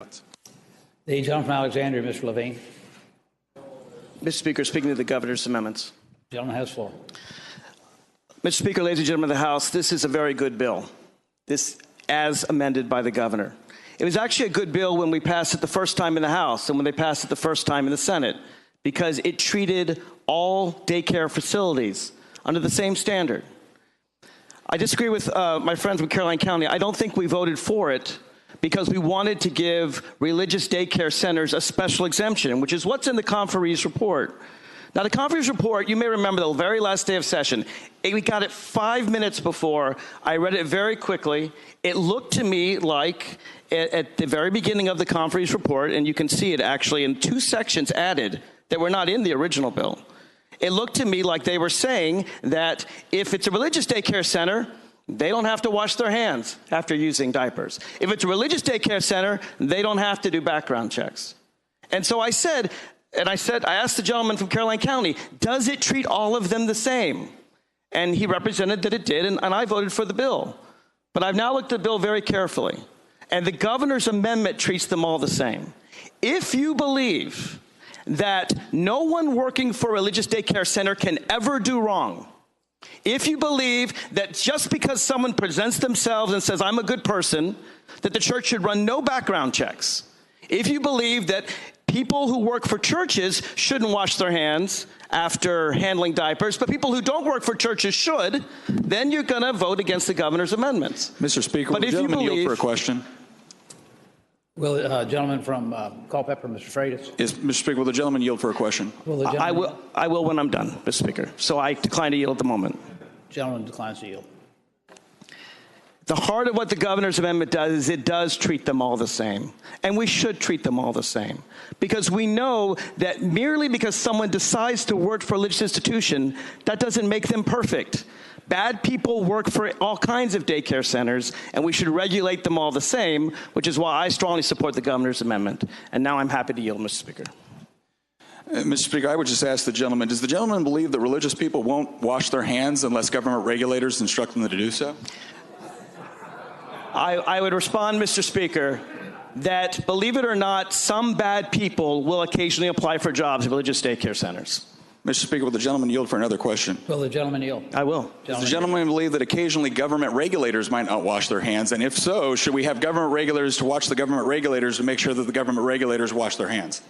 The gentleman from Alexandria, Mr. Levine. Mr. Speaker, speaking to the governor's amendments. The gentleman has the floor. Mr. Speaker, ladies and gentlemen of the House, this is a very good bill. This as amended by the governor. It was actually a good bill when we passed it the first time in the House and when they passed it the first time in the Senate, because it treated all daycare facilities under the same standard. I disagree with my friends from Caroline County. I don't think we voted for it because we wanted to give religious daycare centers a special exemption, which is what's in the conferee's report. Now, the conferee's report, you may remember the very last day of session. We got it 5 minutes before. I read it very quickly. It looked to me like at the very beginning of the conferee's report, and you can see it actually in 2 sections added that were not in the original bill. It looked to me like they were saying that if it's a religious daycare center, they don't have to wash their hands after using diapers. If it's a religious daycare center, they don't have to do background checks. And so I asked the gentleman from Caroline County, does it treat all of them the same? And he represented that it did, and I voted for the bill. But I've now looked at the bill very carefully, and the governor's amendment treats them all the same. If you believe that no one working for a religious daycare center can ever do wrong, if you believe that just because someone presents themselves and says, I'm a good person, that the church should run no background checks, if you believe that people who work for churches shouldn't wash their hands after handling diapers, but people who don't work for churches should, then you're going to vote against the governor's amendments. Mr. Speaker, will the gentleman yield for a question? Will the gentleman from Culpeper, Mr. Freitas? Yes, Mr. Speaker, will the gentleman yield for a question? I will when I'm done, Mr. Speaker. So I decline to yield at the moment. Gentleman declines to yield. The heart of what the governor's amendment does is it does treat them all the same. And we should treat them all the same. Because we know that merely because someone decides to work for a religious institution, that doesn't make them perfect. Bad people work for all kinds of daycare centers, and we should regulate them all the same, which is why I strongly support the governor's amendment. And now I'm happy to yield, Mr. Speaker. Mr. Speaker, I would just ask the gentleman, does the gentleman believe that religious people won't wash their hands unless government regulators instruct them to do so? I would respond, Mr. Speaker, that, believe it or not, some bad people will occasionally apply for jobs at religious daycare centers. Mr. Speaker, will the gentleman yield for another question? Will the gentleman yield? I will. Does the gentleman believe that occasionally government regulators might not wash their hands? And if so, should we have government regulators to watch the government regulators to make sure that the government regulators wash their hands?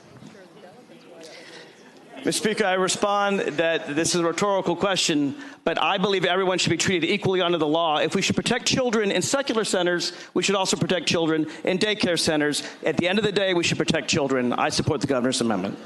Mr. Speaker, I respond that this is a rhetorical question, but I believe everyone should be treated equally under the law. If we should protect children in secular centers, we should also protect children in daycare centers. At the end of the day, we should protect children. I support the governor's amendment.